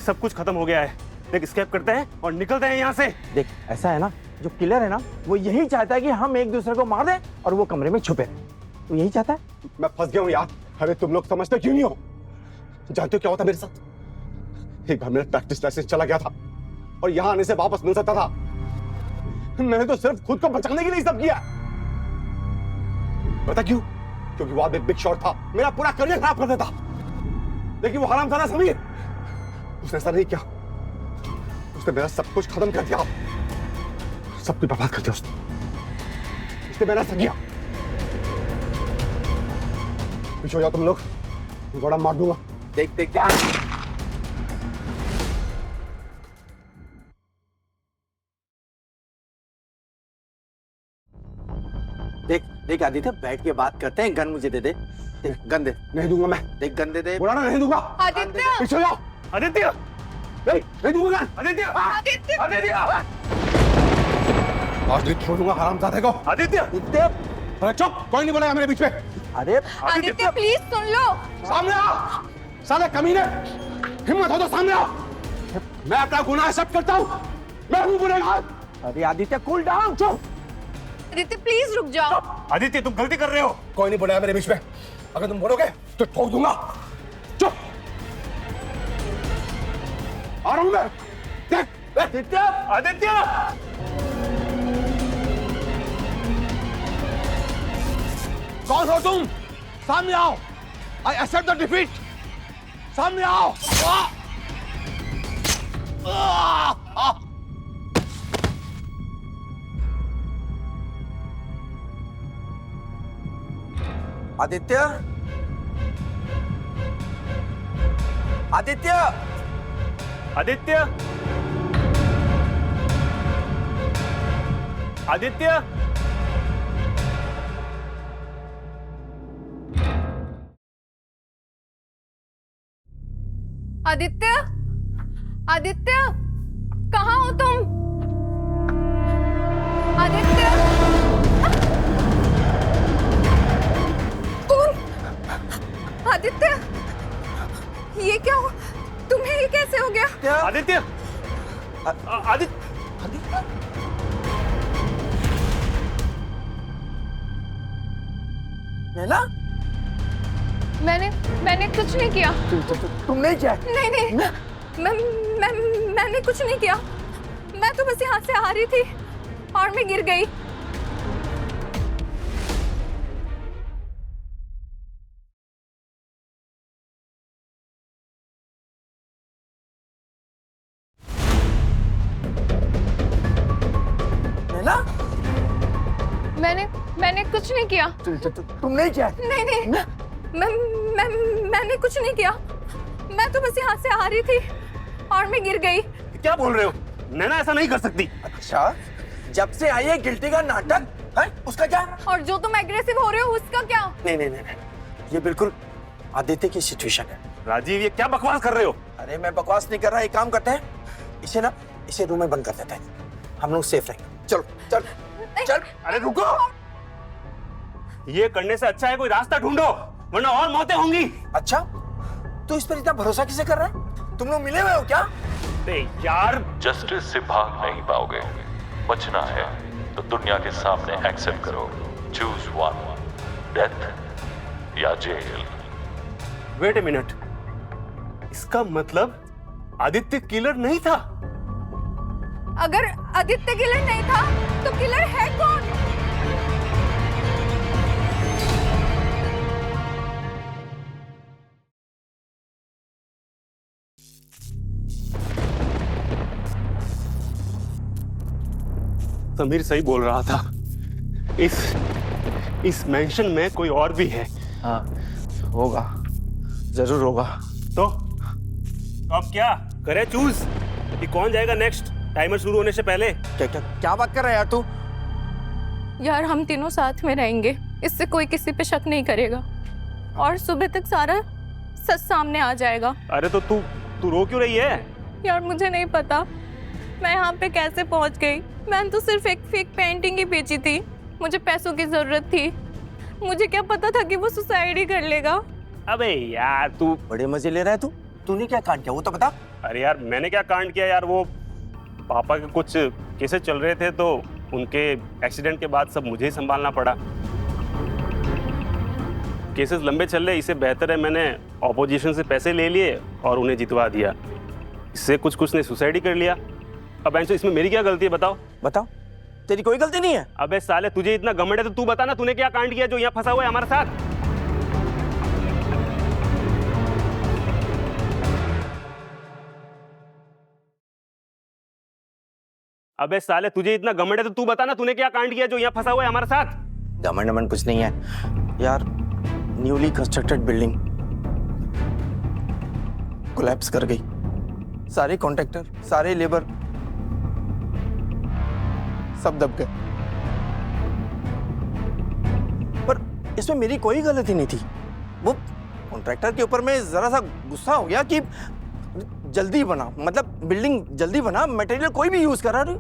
Speaker 8: सब कुछ खत्म हो गया है। देख, एस्केप करते हैं और निकलते हैं यहाँ से।
Speaker 7: देख, ऐसा है ना, जो किलर है ना वो यही चाहता है कि हम एक दूसरे को मार दें और वो कमरे में छुपे। तू यही चाहता है?
Speaker 10: मैं फंस गया हूँ यार। अरे तुम लोग समझते क्यों नहीं हो? जानते हो क्या होता मेरे साथ? एक बार मेरा प्रैक्टिस लाइसेंस चला गया था और यहाँ आने से वापस मिल सकता था। मैंने तो सिर्फ खुद को बचाने के लिए सब किया। पता क्यों? क्योंकि वो आदमी बिग शॉट था, मेरा पूरा करियर खराब कर देता। लेकिन वो हरामजादा समीर, उसने ऐसा नहीं किया। उसने मेरा सब कुछ खत्म कर दिया, सब कुछ बर्बाद कर दिया उसने मेरा ऐसा किया। पीछे हो जाओ तुम लोग, घोड़ा मार दूंगा। देख देख
Speaker 7: देख देख आदित्य, बैठ के बात करते हैं। गन मुझे दे दे। देख गन दे।
Speaker 10: नहीं दूंगा मैं।
Speaker 7: देख गन दे दे।
Speaker 10: बुलाना नहीं दूंगा।
Speaker 2: आदित्य!
Speaker 10: पीछे हो जाओ।
Speaker 8: आदित्य,
Speaker 10: नहीं दूंगा गन।
Speaker 8: आदित्य,
Speaker 2: आदित्य!
Speaker 8: आदित्य,
Speaker 10: आज नहीं छोड़ूंगा हरामजादे को।
Speaker 8: आदित्य,
Speaker 10: अरे चुप, कोई नहीं बोलेगा मेरे बीच में।
Speaker 7: अरे
Speaker 2: आदित्य प्लीज सुन लो।
Speaker 10: सामने आओ साले कमीने, हिम्मत हो तो सामने आओ। मैं अपना गुनाह एक्सेप्ट करता हूँ, मैं हूँ गुनहगार।
Speaker 7: अरे आदित्य कूल डाउन। चुप।
Speaker 2: आदित्य प्लीज रुक जाओ।
Speaker 8: आदित्य, तुम गलती कर रहे हो।
Speaker 10: कोई नहीं बोलेगा मेरे बीच में। अगर तुम बोलोगे तो ठोक दूंगा। चुप। आ रहा हूँ मैं। देख
Speaker 7: आदित्य!
Speaker 8: आदित्य,
Speaker 10: कौन हो तुम? सामने आओ। I accept the defeat. सामने आओ।
Speaker 7: आदित्य! आदित्य!
Speaker 8: आदित्य, आदित्य,
Speaker 2: आदित्य! आदित्य! कहाँ हो तुम? आदित्य! कौन? आदित्य! ये क्या हो? तुम्हें ये कैसे हो गया?
Speaker 8: आदित्य, आदित्य,
Speaker 7: नैना?
Speaker 2: मैंने कुछ नहीं किया।
Speaker 7: तुमने क्या?
Speaker 2: नहीं मैंने कुछ नहीं किया। मैं तो बस यहाँ से आ रही थी और मैं गिर गई।
Speaker 7: नैना?
Speaker 2: मैंने कुछ नहीं किया।
Speaker 7: तुमने क्या?
Speaker 2: नहीं मैंने कुछ नहीं किया। मैं तो बस यहाँ से आ रही थी और मैं गिर गई।
Speaker 8: क्या बोल रहे हो? नैना ऐसा नहीं कर सकती।
Speaker 7: अच्छा, जब से आई है गिल्टी का नाटक है, उसका क्या?
Speaker 2: और जो तुम एग्रेसिव हो रहे हो उसका क्या?
Speaker 7: नहीं, ये बिल्कुल आदित्य की सिचुएशन है।
Speaker 8: राजीव, ये क्या बकवास कर रहे हो?
Speaker 7: अरे मैं बकवास नहीं कर रहा, एक काम करते हैं, इसे रूम में बंद कर देते हैं, हम लोग सेफ रहेंगे। चलो चल चल।
Speaker 8: अरे रुको, ये करने से अच्छा है कोई रास्ता ढूंढो, वरना और मौतें होंगी।
Speaker 7: अच्छा, तू इस पर इतना भरोसा किसे कर रहा है? तुम लोग मिले हुए हो क्या?
Speaker 8: यार,
Speaker 9: जस्टिस से भाग नहीं पाओगे, बचना है तो दुनिया के सामने एक्सेप्ट करो। चूज वन, डेथ या जेल।
Speaker 8: वेट ए मिनट, इसका मतलब आदित्य किलर नहीं था?
Speaker 2: अगर आदित्य किलर नहीं था तो किलर है कौन?
Speaker 8: समीर सही बोल रहा था, इस मेंशन में कोई और भी है।
Speaker 7: हाँ, होगा, जरूर होगा।
Speaker 8: तो अब क्या करे? चूज कि कौन जाएगा नेक्स्ट, टाइमर शुरू होने से पहले।
Speaker 7: क्या बात कर रहा है यार तू?
Speaker 2: यार हम तीनों साथ में रहेंगे, इससे कोई किसी पे शक नहीं करेगा और सुबह तक सारा सच सामने आ जाएगा।
Speaker 8: अरे तो तू रो क्यों रही है?
Speaker 2: यार मुझे नहीं पता मैं यहाँ पे कैसे पहुँच गई। मैंने तो सिर्फ एक फेक पेंटिंग ही बेची थी, मुझे पैसों की जरूरत थी, मुझे क्या पता था कि वो सुसाइड ही कर लेगा।
Speaker 8: अबे यार, तू
Speaker 7: बड़े मजे ले रहा है तू। तूने क्या कांड किया वो तो बता।
Speaker 8: अरे यार, मैंने क्या कांड किया यार? वो पापा के कुछ केसेस चल रहे थे तो उनके एक्सीडेंट के बाद सब मुझे ही संभालना पड़ा। केसेस लंबे चल रहे, इससे बेहतर है मैंने ऑपोजिशन से पैसे ले लिए और उन्हें जितवा दिया। इससे कुछ ने सुसाइड ही कर लिया। अब ऐसे इसमें मेरी क्या गलती है बताओ?
Speaker 7: बताओ, तेरी कोई गलती नहीं है।
Speaker 8: अबे साले, तुझे इतना घमंड है तो तू बता ना, तूने क्या कांड किया जो यहाँ फंसा हुआ है हमारे साथ? अबे साले, तुझे इतना घमंड है तो तू बता ना, तूने क्या कांड किया जो यहाँ फंसा हुआ है हमारे साथ?
Speaker 7: घमंड कुछ नहीं है यार, न्यूली कंस्ट्रक्टेड बिल्डिंग कोलैप्स कर गई। सारे कॉन्ट्रैक्टर, सारे लेबर सब दब गए। पर इसमें मेरी कोई गलती नहीं थी। वो कॉन्ट्रैक्टर के ऊपर मैं जरा सा गुस्सा हो गया कि जल्दी बना, मतलब बिल्डिंग जल्दी बना, मटेरियल कोई भी यूज करा रही।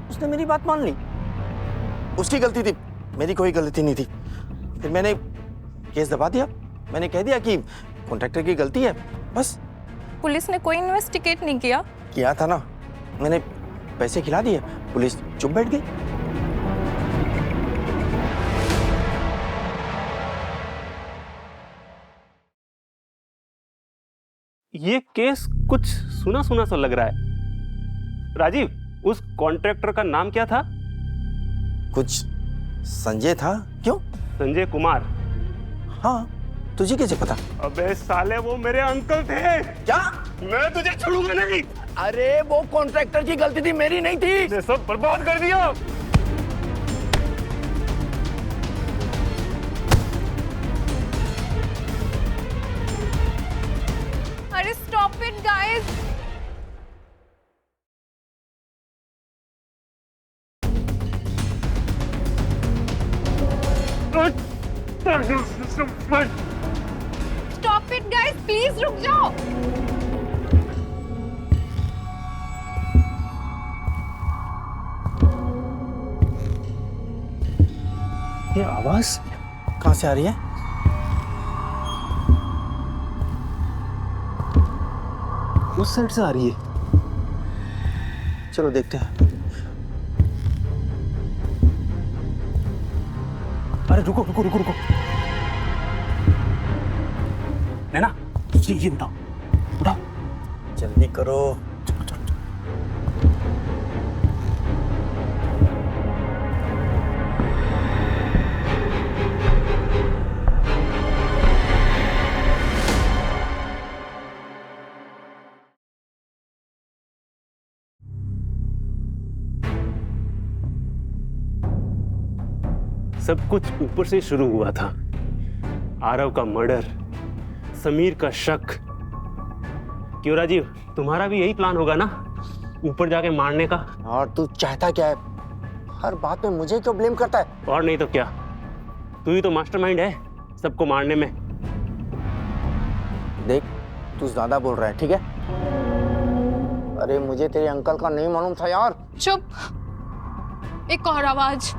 Speaker 7: उसने मेरी बात मान ली, उसकी गलती थी, मेरी कोई गलती नहीं थी। फिर मैंने केस दबा दिया, मैंने कह दिया कि कॉन्ट्रैक्टर की गलती है, बस।
Speaker 2: पुलिस ने कोई इन्वेस्टिगेट नहीं किया?
Speaker 7: किया था ना, मैंने पैसे खिला दिए, पुलिस चुप बैठ गई।
Speaker 8: ये केस कुछ सुना सुना सा लग रहा है। राजीव, उस कॉन्ट्रैक्टर का नाम क्या था?
Speaker 7: कुछ संजय था। क्यों?
Speaker 8: संजय कुमार।
Speaker 7: हाँ, तुझे कैसे पता?
Speaker 8: अबे साले, वो मेरे अंकल थे।
Speaker 7: क्या?
Speaker 8: मैं तुझे छोड़ूंगा नहीं।
Speaker 7: अरे वो कॉन्ट्रैक्टर की गलती थी, मेरी नहीं थी।
Speaker 8: ने सब बर्बाद कर दिया।
Speaker 2: अरे stop it guys. Stop it guys, please रुक जाओ।
Speaker 7: ये आवाज कहां से आ रही है? उस साइड से आ रही है। चलो देखते हैं।
Speaker 8: अरे रुको रुको रुको रुको। नैना, ये उठाओ उठाओ,
Speaker 7: जल्दी करो।
Speaker 8: सब कुछ ऊपर से शुरू हुआ था। आरव का मर्डर, समीर का शक। क्यों राजीव, तुम्हारा भी यही प्लान होगा ना, ऊपर जाके मारने का?
Speaker 7: और तू चाहता क्या है? हर बात में मुझे क्यों ब्लेम करता है?
Speaker 8: और नहीं तो क्या, तू ही तो मास्टरमाइंड है सबको मारने में।
Speaker 7: देख, तू ज्यादा बोल रहा है, ठीक है? अरे मुझे तेरे अंकल का नहीं मालूम था यार।
Speaker 2: चुप। एक और आवाज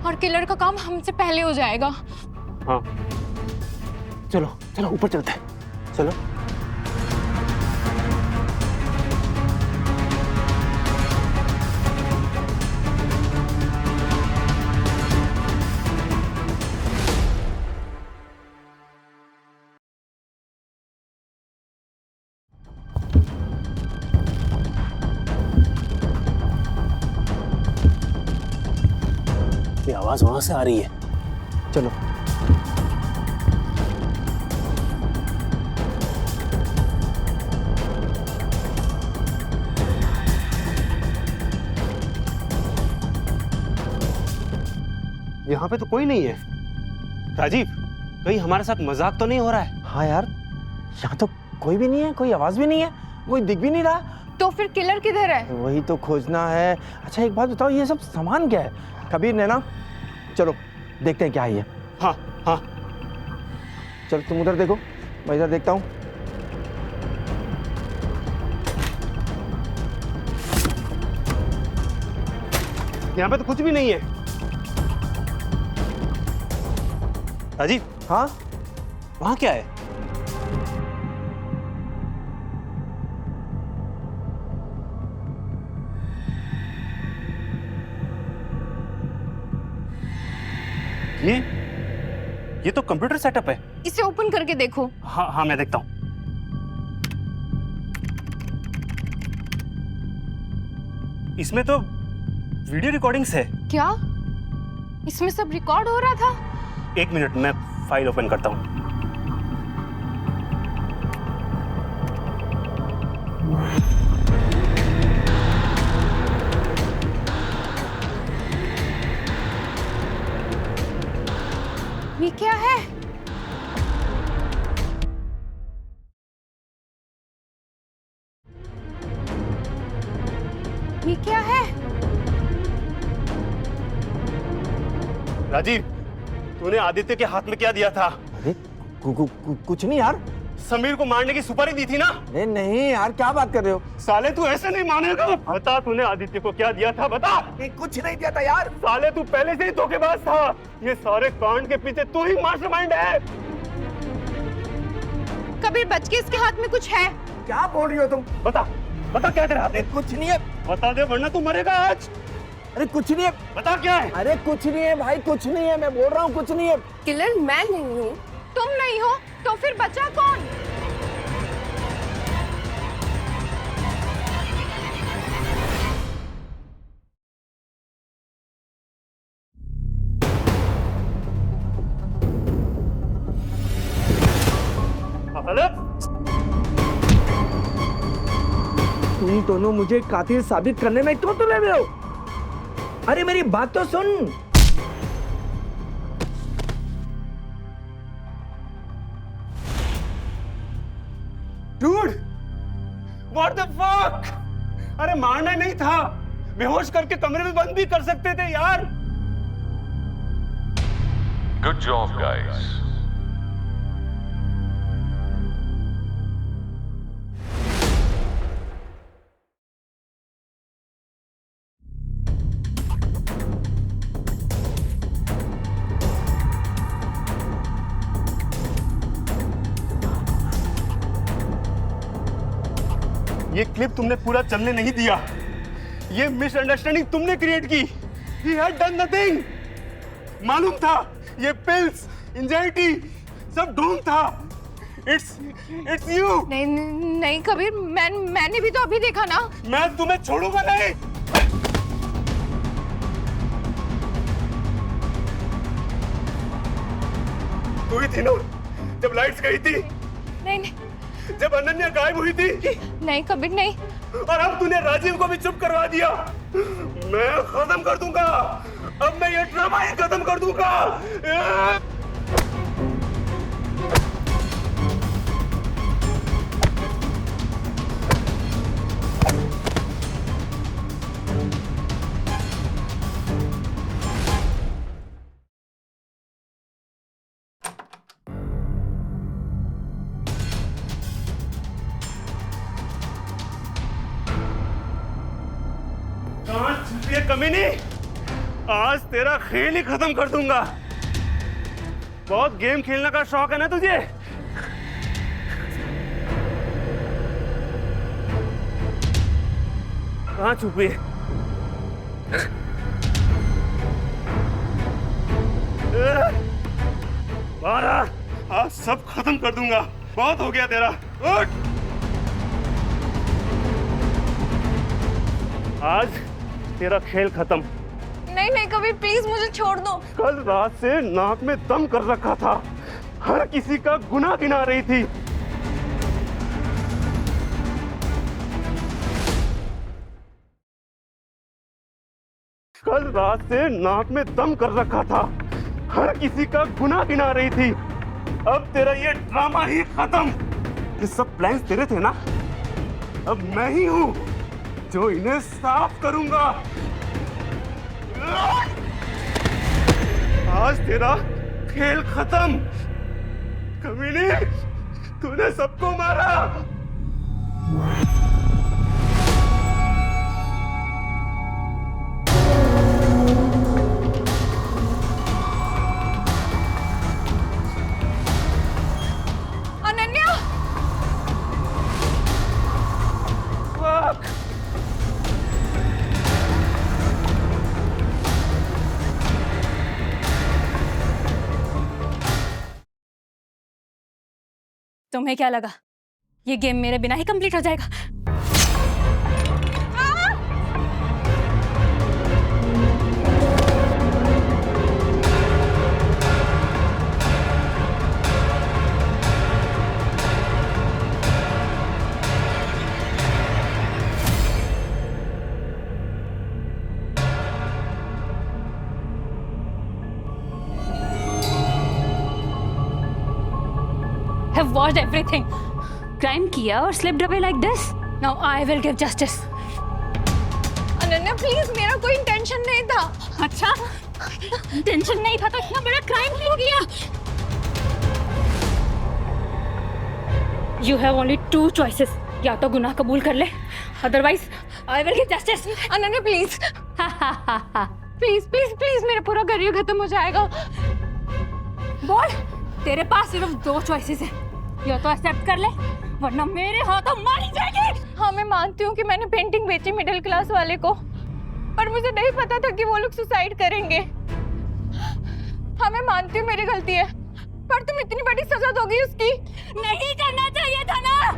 Speaker 2: और किलर का काम हमसे पहले हो जाएगा।
Speaker 8: हाँ, चलो चलो ऊपर चलते हैं।
Speaker 7: चलो।
Speaker 10: ये आवाज वहां से आ रही है।
Speaker 7: चलो।
Speaker 8: यहाँ पे तो कोई नहीं है। राजीव, कहीं हमारे साथ मजाक तो नहीं हो रहा है?
Speaker 7: हाँ यार, यहाँ तो कोई भी नहीं है, कोई आवाज भी नहीं है, कोई दिख भी नहीं रहा।
Speaker 2: तो फिर किलर किधर है?
Speaker 7: वही तो खोजना है। अच्छा एक बात बताओ, ये सब सामान क्या है? कबीर, नैना, चलो देखते हैं क्या है ये।
Speaker 8: हाँ हाँ,
Speaker 7: चल तुम उधर देखो, मैं इधर देखता हूँ।
Speaker 8: यहाँ पे तो कुछ भी नहीं है। राजीव,
Speaker 7: हाँ,
Speaker 8: वहां क्या है? ये तो कंप्यूटर सेटअप है।
Speaker 2: इसे ओपन करके देखो।
Speaker 8: हाँ हाँ, मैं देखता हूँ। इसमें तो वीडियो रिकॉर्डिंग्स है।
Speaker 2: क्या इसमें सब रिकॉर्ड हो रहा था?
Speaker 8: 1 मिनट, मैं फाइल ओपन करता हूँ।
Speaker 2: ये क्या है? ये क्या है?
Speaker 8: राजीव, तूने आदित्य के हाथ में क्या दिया था?
Speaker 7: अरे कुछ नहीं यार।
Speaker 8: समीर को मारने की सुपारी दी थी ना?
Speaker 7: अरे नहीं यार, क्या बात कर रहे हो?
Speaker 8: साले तू ऐसे नहीं मानेगा। बता, तूने आदित्य को क्या दिया था, बता।
Speaker 7: कुछ नहीं दिया था यार।
Speaker 8: साले तू पहले से ही धोखेबाज था। ये सारे कांड के पीछे तू ही मास्टरमाइंड है।
Speaker 2: कबीर, बच के इसके हाथ में कुछ है।
Speaker 7: क्या बोल रही हो तुम?
Speaker 8: बता बता, क्या तेरे हाथ में?
Speaker 7: कुछ नहीं है।
Speaker 8: बता दे वरना तू मरेगा आज।
Speaker 7: अरे कुछ नहीं है।
Speaker 8: बता क्या है?
Speaker 7: अरे कुछ नहीं है भाई, कुछ नहीं है, मैं बोल रहा हूँ कुछ नहीं है।
Speaker 3: किलर मैं नहीं हूँ।
Speaker 2: तुम नहीं हो तो फिर बचा कौन?
Speaker 7: तुम दोनों मुझे कातिल साबित करने में क्यों तुले हुए हो? अरे मेरी बात तो सुन।
Speaker 8: Dude, what the fuck? अरे मारना नहीं था, बेहोश करके कमरे में बंद भी कर सकते थे यार।
Speaker 9: Good job guys.
Speaker 8: ये क्लिप तुमने पूरा चलने नहीं दिया। ये मिसअंडरस्टैंडिंग तुमने क्रिएट की। He had done nothing। मालूम था ये पिल्स, एंजाइटी सब ढोंग था। It's you।
Speaker 2: नहीं नहीं कबीर, मैंने भी तो अभी देखा ना।
Speaker 8: मैं तुम्हें छोड़ूंगा नहीं। तू ही थी ना जब लाइट्स गई थी?
Speaker 2: नहीं नहीं
Speaker 8: जब अनन्या गायब हुई थी?
Speaker 2: नहीं कबीर नहीं।
Speaker 8: और अब तूने राजीव को भी चुप करवा दिया। मैं खत्म कर दूंगा। अब मैं ये ड्रामा ही खत्म कर दूंगा। ये कमीनी, आज तेरा खेल ही खत्म कर दूंगा। बहुत गेम खेलने का शौक है ना तुझे? कहाँ छुपी? बारह, आज सब खत्म कर दूंगा। बहुत हो गया तेरा। उठ। आज तेरा खेल खत्म।
Speaker 2: नहीं नहीं कबीर, प्लीज मुझे छोड़ दो।
Speaker 8: कल रात से नाक में दम कर रखा था। हर किसी का गुनाह गिना रही थी। कल रात से नाक में दम कर रखा था। हर किसी का गुनाह गिना रही थी। अब तेरा ये ड्रामा ही खत्म। ये सब प्लान्स तेरे थे ना? अब मैं ही हूं जो इन्हें साफ करूंगा। आज तेरा खेल खत्म। कमीने, तूने सबको मारा।
Speaker 2: अनन्या,
Speaker 3: तुम्हें क्या लगा ये गेम मेरे बिना ही कंप्लीट हो जाएगा? Have watched everything. Crime किया और slipped away like this. Now I will give justice.
Speaker 2: Ananya please, मेरा कोई इंटेंशन नहीं था।
Speaker 3: अच्छा, टेंशन नहीं था तो इतना बड़ा क्राइम हो गया। You have only two choices. या तो गुनाह कबूल कर ले, otherwise I will give justice.
Speaker 2: Ananya please please please please, मेरा पूरा करियर खत्म हो जाएगा।
Speaker 3: बोल, तेरे पास सिर्फ दो choices है, या तो एक्सेप्ट कर ले वरना मेरे हाथों मारी जाएगी।
Speaker 2: हाँ, मैं मानती हूँ कि मैंने पेंटिंग बेची मिडिल क्लास वाले को, पर मुझे नहीं पता था कि वो लोग सुसाइड करेंगे। हाँ, मैं मानती हूँ मेरी गलती है, पर तुम इतनी बड़ी सजा दोगी उसकी?
Speaker 3: नहीं करना चाहिए था ना,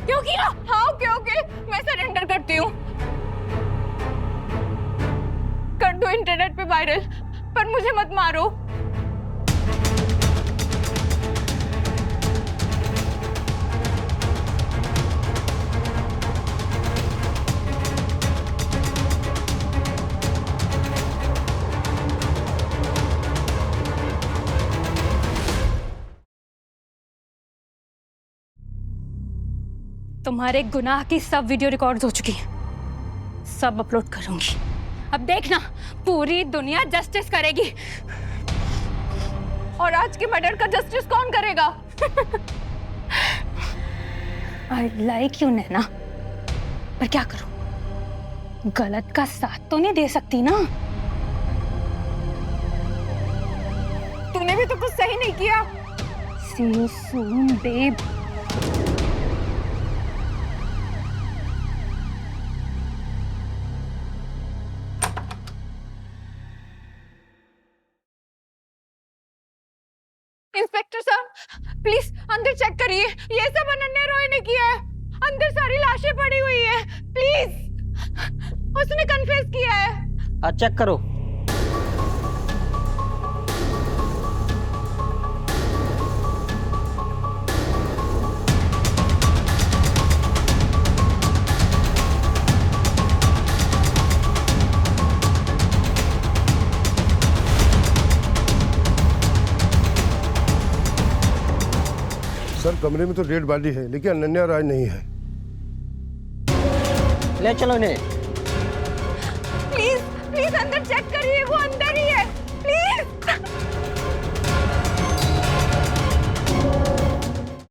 Speaker 3: क्यों किया?
Speaker 2: हाँ ओके ओके, मैं सरेंडर करती हूँ। कर दो इंटरनेट पे वायरल, पर मुझे मत मारो।
Speaker 3: तुम्हारे गुनाह की सब वीडियो रिकॉर्ड्स हो चुकी हैं, सब अपलोड करूंगी। अब देखना, पूरी दुनिया जस्टिस करेगी।
Speaker 2: और आज के मर्डर का जस्टिस कौन करेगा?
Speaker 3: आई लाइक यू नैना, पर क्या करूं, गलत का साथ तो नहीं दे सकती ना।
Speaker 2: तूने भी तो कुछ सही नहीं किया।
Speaker 3: See you soon, babe.
Speaker 2: Inspector साहब प्लीज अंदर चेक करिए, ये सब अनन्या रॉय ने किया है। अंदर सारी लाशें पड़ी हुई है, प्लीज। उसने कन्फेस किया है।
Speaker 11: चेक करो।
Speaker 12: सर, कमरे में तो डेड बॉडी है, लेकिन अनन्या राय नहीं है।
Speaker 11: ले चलो इन्हें।
Speaker 2: प्लीज प्लीज अंदर चेक करिए, वो अंदर ही है, प्लीज।